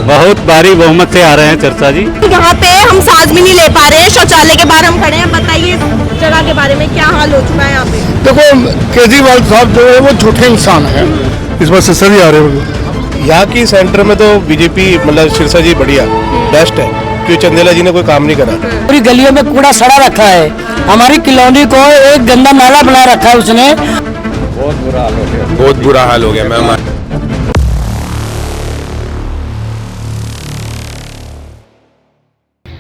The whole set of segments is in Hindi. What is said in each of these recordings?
बहुत भारी बहुमत से आ रहे हैं सिरसा जी। यहाँ पे हम सांस भी नहीं ले पा रहे हैं, शौचालय के बाहर हम खड़े हैं। बताइए इस जगह के बारे में, क्या हाल हो चुका है यहाँ पे? देखो, केजरीवाल साहब जो है वो झूठे इंसान है, इस बार सिरसा जी आ रहे हैं। यहाँ की सेंटर में तो बीजेपी मतलब सिरसा जी बढ़िया बेस्ट है, क्योंकि चंदेला जी ने कोई काम नहीं करा। पूरी गलियों में कूड़ा सड़ा रखा है, हमारी कॉलोनी को एक गंदा नाला बना रखा है उसने। बहुत बुरा हाल हो गया, बहुत बुरा हाल हो गया मैम।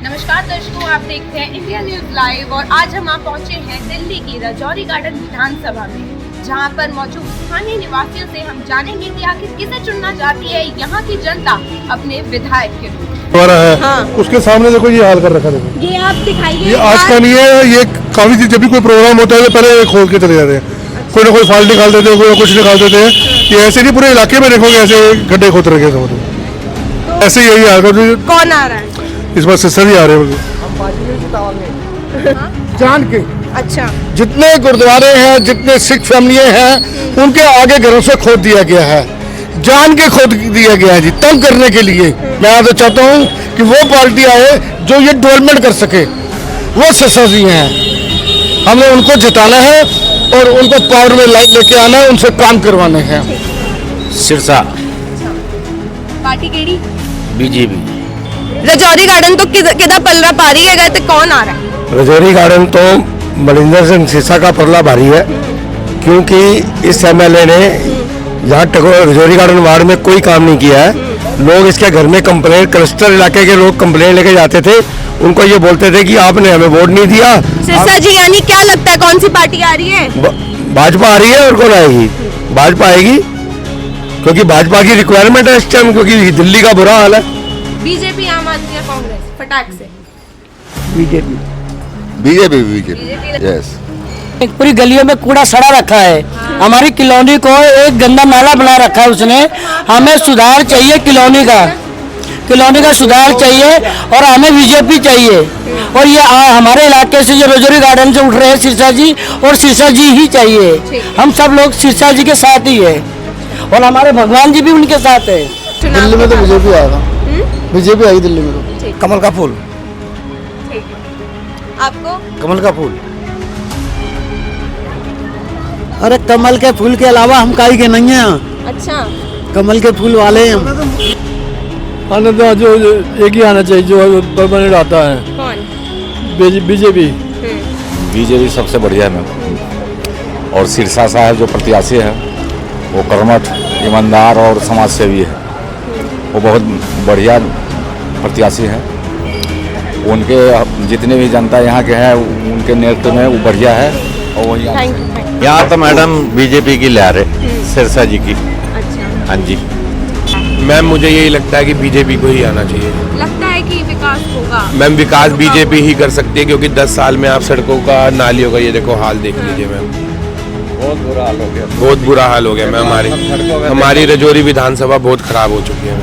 नमस्कार दर्शकों, आप देखते हैं इंडिया न्यूज लाइव और आज हम पहुंचे हैं दिल्ली की रजौरी गार्डन विधानसभा में, जहां पर मौजूद स्थानीय निवासियों से हम जानेंगे कि आखिर किसे चुनना चाहती है यहाँ की जनता अपने विधायक के रूप में। हमारा है हाँ। उसके सामने देखो ये हाल कर रखा। देखो ये आप दिखाइए। ये आज का नहीं है, ये काफी जब भी कोई प्रोग्राम होता है तो पहले खोल के चले जाते हैं। कोई ना कोई फाल्ट निकाल देते हैं, कोई ना कुछ निकाल देते हैं। ये ऐसे नहीं, पूरे इलाके में देखोगे ऐसे गड्ढे खोद रखे हैं। ऐसे यही हाल कर। कौन आ रहा है इस बार सिरसा जी आ रहे हैं जान के। अच्छा, जितने गुरुद्वारे हैं, जितने सिख फैमिलियां हैं, उनके आगे घरों से खोद दिया गया है, जान के खोद दिया गया है जी, तंग करने के लिए। मैं तो चाहता हूँ कि वो पार्टी आए जो ये डेवलपमेंट कर सके, वो सिरसा जी हैं। हमें उनको जिताना है और उनको पावर में लेके आना है, उनसे काम करवाने हैं। सिरसा पार्टी केड़ी? बीजेपी। रजौरी गार्डन तो किदा पलरा पारी है गए, तो कौन आ रहा है? रजौरी गार्डन तो मनिंदर सिंह सिरसा का परला भारी है, क्योंकि इस MLA ने यहाँ रजौरी गार्डन वार्ड में कोई काम नहीं किया है। लोग इसके घर में कंप्लेन, क्लस्टर इलाके के लोग कंप्लेन लेके जाते थे, उनको ये बोलते थे कि आपने हमें वोट नहीं दिया। सिरसा जी यानी क्या लगता है कौन सी पार्टी आ रही है? भाजपा आ रही है। और कौन आएगी? भाजपा आएगी, क्योंकि भाजपा की रिक्वायरमेंट है इस टाइम, क्योंकि दिल्ली का बुरा हाल है। बीजेपी, आम आदमी या कांग्रेस? फटाक से बीजेपी। यस। पूरी गलियों में कूड़ा सड़ा रखा है, हमारी कॉलोनी को एक गंदा नाला बना रखा है उसने। हमें सुधार चाहिए, कॉलोनी का सुधार चाहिए और हमें बीजेपी चाहिए। और ये हमारे इलाके से जो रजौरी गार्डन से उठ रहे हैं सिरसा जी, और सिरसा जी ही चाहिए। हम सब लोग सिरसा जी के साथ ही है और हमारे भगवान जी भी उनके साथ है। दिल्ली में तो बीजेपी आएगा, बीजेपी आई दिल्ली में तो। कमल का फूल। आपको? कमल का फूल। अरे कमल के फूल के अलावा हम काई के नहीं हैं। अच्छा, कमल के फूल वाले हैं हम। आने तो जो एक ही आना चाहिए जो परमानेंट आता है। कौन? बीजेपी। बीजेपी सबसे बढ़िया है मैम। और सिरसा साहब जो प्रत्याशी हैं वो कर्मठ, ईमानदार और समाज सेवी है। वो बहुत बढ़िया प्रत्याशी हैं। उनके जितने भी जनता यहाँ के हैं उनके नेतृत्व में वो बढ़िया है। और वही यहाँ तो मैडम बीजेपी की ले आ रहे, सिरसा जी की। अच्छा, हाँ जी मैम, मुझे यही लगता है कि बीजेपी को ही आना चाहिए। लगता है कि विकास होगा? मैम, विकास बीजेपी ही कर सकती है, क्योंकि 10 साल में आप सड़कों का, नालियों का ये देखो हाल देख लीजिए मैम। बहुत बुरा हाल हो गया, बहुत बुरा हाल हो गया मैम। हमारी रजौरी विधानसभा बहुत खराब हो चुकी है।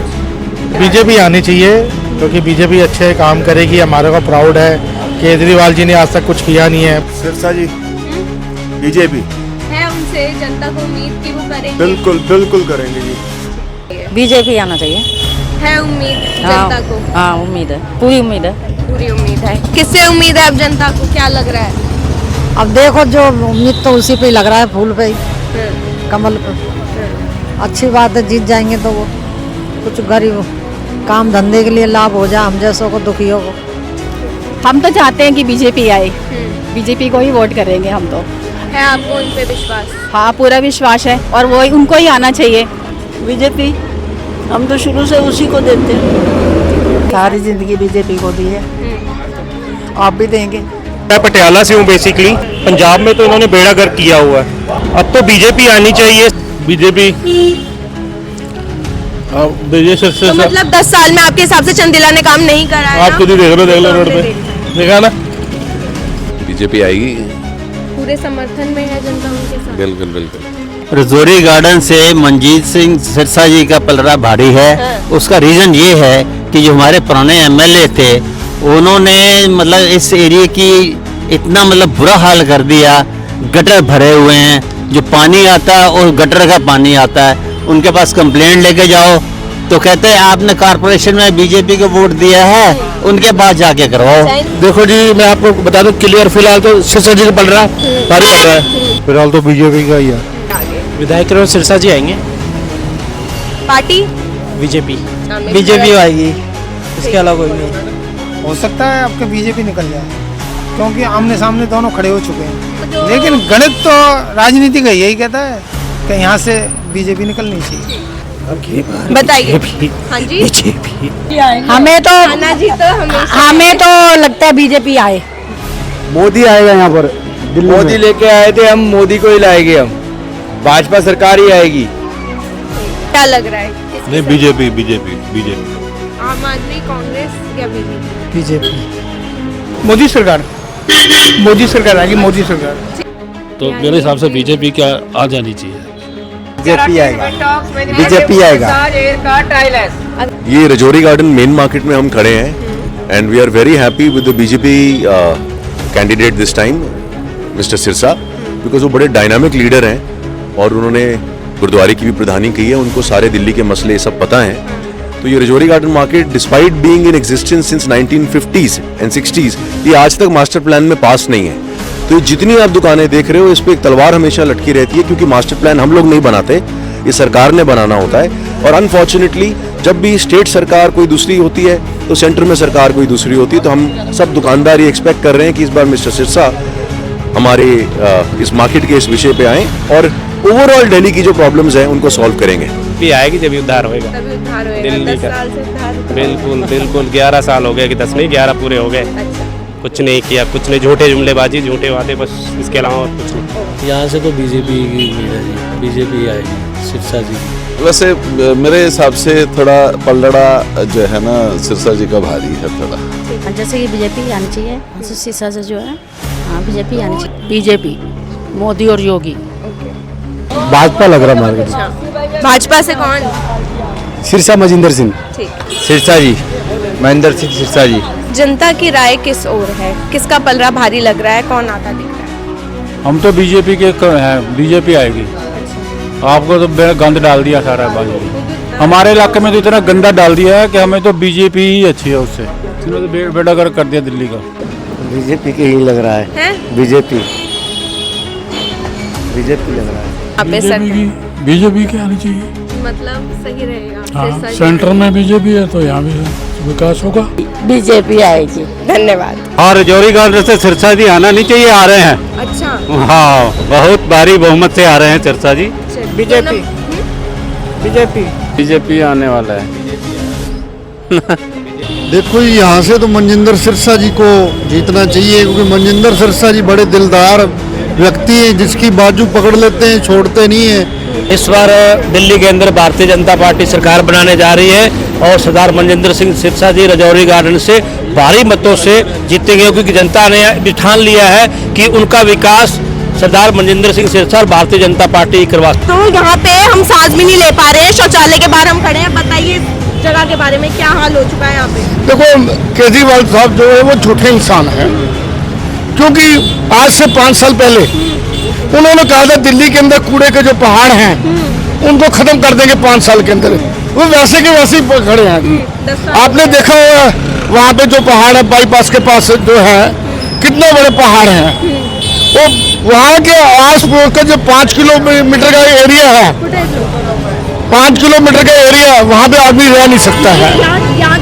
बीजेपी आनी चाहिए, क्योंकि बीजेपी अच्छे काम करेगी, हमारे को प्राउड है। केजरीवाल जी ने आज तक कुछ किया नहीं है। सिरसा जी बीजेपी है, उनसे जनता को उम्मीद कि वो करेंगे। बिल्कुल करेंगे जी। बीजेपी आना चाहिए। है उम्मीद जनता को? हाँ, उम्मीद है, पूरी उम्मीद है। पूरी उम्मीद है। किससे उम्मीद है अब जनता को, क्या लग रहा है? अब देखो, जो उम्मीद तो उसी पे लग रहा है, फूल पे ही, कमल पे। अच्छी बात है, जीत जाएंगे तो वो कुछ गरीब काम धंधे के लिए लाभ हो जाए, हम जैसों को, दुखियों को। हम तो चाहते हैं कि बीजेपी आए, बीजेपी को ही वोट करेंगे हम तो। है आपको उन पे विश्वास? हाँ, पूरा विश्वास है और वो उनको ही आना चाहिए। बीजेपी, हम तो शुरू से उसी को देते हैं, सारी जिंदगी बीजेपी को दी है, आप भी देंगे। मैं पटियाला से हूँ बेसिकली। पंजाब में तो इन्होंने बेड़ा गर्क किया हुआ है, अब तो बीजेपी आनी चाहिए। बीजेपी तो मतलब 10 साल में आपके हिसाब से चंदेला ने काम नहीं करा है? आप खुद ही देख लो रोड पे, देखा ना। बीजेपी आएगी। पूरे समर्थन में है जनता उनके साथ? बिल्कुल। रजौरी गार्डन से मनजीत सिंह सिरसा जी का पलड़ा भारी है। उसका रीजन ये है कि जो हमारे पुराने MLA थे, उन्होंने मतलब इस एरिया की इतना मतलब बुरा हाल कर दिया। गटर भरे हुए हैं, जो पानी आता है और गटर का पानी आता है। उनके पास कंप्लेंट लेके जाओ, तो कहते हैं आपने कारपोरेशन में बीजेपी को वोट दिया है, उनके पास जाके करवाओ। देखो जी, मैं आपको बता दूं क्लियर, फिलहाल तो सिरसा जी का पड़ रहा है, भारी पड़ रहा है। फिलहाल तो बीजेपी का ही है। विधायक सिरसा जी आएंगे। पार्टी बीजेपी बीजेपी आएगी, इसके अलावा कोई नहीं। हो सकता है आपके बीजेपी निकल जाए, क्योंकि आमने सामने दोनों खड़े हो चुके हैं। लेकिन गणित तो राजनीति का यही कहता है कि यहाँ से बीजेपी निकलनी चाहिए। बताइए। हाँ जी, हमें तो आना जी तो हमें तो लगता है बीजेपी आए। मोदी आएगा यहाँ पर, मोदी लेके आए थे, हम मोदी को ही लाएंगे। हम भाजपा सरकार ही आएगी। क्या लग रहा है? नहीं, बीजेपी बीजेपी बीजेपी। आम आदमी, कांग्रेस या बीजेपी? बीजेपी, मोदी सरकार, मोदी सरकार आएगी, मोदी सरकार। तो मेरे हिसाब से बीजेपी क्या आ जानी चाहिए। बीजेपी आएगा, बीजेपी आएगा। ये रजौरी गार्डन मेन मार्केट में हम खड़े हैं and we are very happy with the BJP candidate this time mister Sirsa, because वो बड़े डायनामिक लीडर हैं और उन्होंने गुरुद्वारे की भी प्रधानी की है, उनको सारे दिल्ली के मसले सब पता हैं। तो ये Rajouri garden market despite being in existence since 1950s and 60s, ये आज तक मास्टर प्लान में पास नहीं है। तो ये जितनी आप दुकानें देख रहे हो, इस पे एक तलवार हमेशा लटकी रहती है, क्योंकि मास्टर प्लान हम लोग नहीं बनाते, ये सरकार ने बनाना होता है। और अनफॉर्चुनेटली जब भी स्टेट सरकार कोई दूसरी होती है तो सेंटर में सरकार कोई दूसरी होती है। तो हम सब दुकानदार ये एक्सपेक्ट कर रहे हैं कि इस बार मिस्टर सिरसा हमारे इस मार्केट के इस विषय पे आएँ और ओवरऑल दिल्ली की जो प्रॉब्लम्स हैं उनको सॉल्व करेंगे। भी आएगी जब उद्धार होएगा तभी उद्धार होएगा। दिल्ली 10 का। साल से उद्धार बिल्कुल बिल्कुल 11 साल हो गए कि 10 नहीं 11 पूरे हो गए। अच्छा, कुछ नहीं किया, कुछ नहीं, झूठे जुमलेबाजी, झूठे वादे, बस इसके अलावा और कुछ नहीं। यहाँ से तो बीजेपी की उम्मीद है जी, बीजेपी आएगी, सिरसा जी। वैसे मेरे हिसाब से थोड़ा पलड़ा जो है ना सिरसा जी का भारी है थोड़ा। जैसे कि बीजेपी आनी चाहिए, सिरसा से जो है, हाँ बीजेपी आनी चाहिए। बीजेपी, मोदी और योगी। भाजपा लग रहा है मार्केट। भाजपा से कौन? सिरसा मजिंदर सिंह। ठीक। सिरसा जी, महेंद्र सिंह सिरसा जी। जनता की राय किस ओर है? किसका पलड़ा भारी लग रहा है? कौन आता दिख रहा है? हम तो बीजेपी के हैं, बीजेपी आएगी। आपको तो गंद डाल दिया सारा भाजपा। हमारे इलाके में तो इतना गंदा डाल दिया है कि हमें तो बीजेपी ही अच्छी है उससे। तो बेड़ा गर्क कर दिया दिल्ली का। बीजेपी के ही लग रहा है। बीजेपी, बीजेपी लग रहा है। बीजेपी की आनी चाहिए, मतलब सही रहेगा। हाँ, सेंटर में बीजेपी है तो यहाँ भी विकास होगा। बीजेपी आएगी। धन्यवाद। और रजौरी गार्डन से सिरसा जी आना नहीं चाहिए, आ रहे हैं। अच्छा, हाँ, बहुत भारी बहुमत से आ रहे हैं सिरसा जी। बीजेपी, बीजेपी, बीजेपी आने वाला है। देखो यहाँ से तो मनजिंदर सिरसा जी को जीतना चाहिए, क्योंकि मनजिंदर सिरसा जी बड़े दिलदार व्यक्ति हैं, जिसकी बाजू पकड़ लेते हैं, छोड़ते नहीं हैं। इस बार दिल्ली के अंदर भारतीय जनता पार्टी सरकार बनाने जा रही है और सरदार मनजिंदर सिंह सिरसा जी रजौरी गार्डन से भारी मतों से जीतेंगे, क्योंकि जनता ने ठान लिया है कि उनका विकास सरदार मनजिंदर सिंह सिरसा और भारतीय जनता पार्टी करवा। तो यहाँ पे हम सांस भी नहीं ले पा रहे हैं, शौचालय के बाहर हम खड़े हैं। बताइए जगह के बारे में, क्या हाल हो चुका है यहाँ पे? देखो, केजरीवाल साहब जो है वो झूठे इंसान हैं, क्योंकि आज से 5 साल पहले उन्होंने कहा था दिल्ली के अंदर कूड़े के जो पहाड़ हैं उनको खत्म कर देंगे 5 साल के अंदर। वो वैसे के वैसे ही खड़े हैं। आपने देखा होगा वहाँ पे जो पहाड़ है बाईपास के पास जो है, कितने बड़े पहाड़ हैं। वो वहाँ के आस पड़ोस का जो 5 किलोमीटर का एरिया है, 5 किलोमीटर का एरिया, वहाँ पे आदमी रह नहीं सकता है।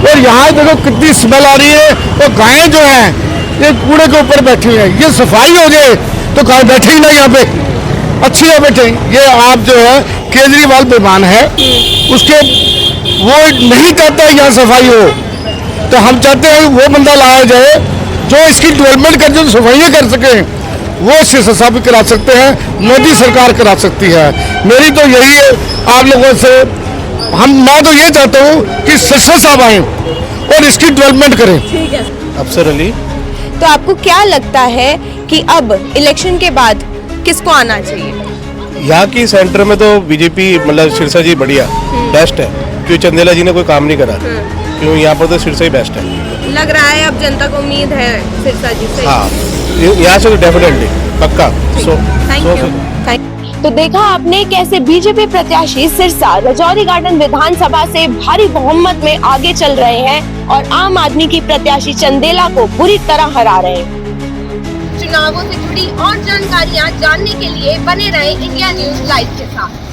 और यहाँ देखो कितनी स्मेल आ रही है, और गायें जो हैं ये कूड़े के ऊपर बैठी हैं। ये सफाई हो जाए तो गाय बैठे ही ना यहाँ पे, अच्छी है बैठे। ये आप जो है केजरीवाल बेईमान है, उसके वो नहीं चाहता यहाँ सफाई हो, तो हम चाहते हैं वो बंदा लाया जाए जो इसकी डेवलपमेंट कर, जो सफाइयाँ कर सके। वो सिरसा भी करा सकते हैं, मोदी सरकार करा सकती है। मेरी तो यही है आप लोगों से, मैं तो ये चाहता हूँ कि सिरसा साहब आए और इसकी डेवलपमेंट करें। ठीक है। अफसर अली। तो आपको क्या लगता है कि अब इलेक्शन के बाद किसको आना चाहिए? यहाँ की सेंटर में तो बीजेपी मतलब सिरसा जी बढ़िया बेस्ट है, क्योंकि चंदेला जी ने कोई काम नहीं करा, क्यों यहाँ पर तो सिरसा ही बेस्ट है। लग रहा है अब जनता को उम्मीद है सिरसा जी से। हाँ, यहाँ से तो डेफिनेटली पक्का। Thank you. तो देखा आपने कैसे बीजेपी प्रत्याशी सिरसा रजौरी गार्डन विधानसभा से भारी बहुमत में आगे चल रहे हैं और आम आदमी की प्रत्याशी चंदेला को बुरी तरह हरा रहे हैं। चुनावों से जुड़ी और जानकारियां जानने के लिए बने रहे इंडिया न्यूज लाइव के साथ।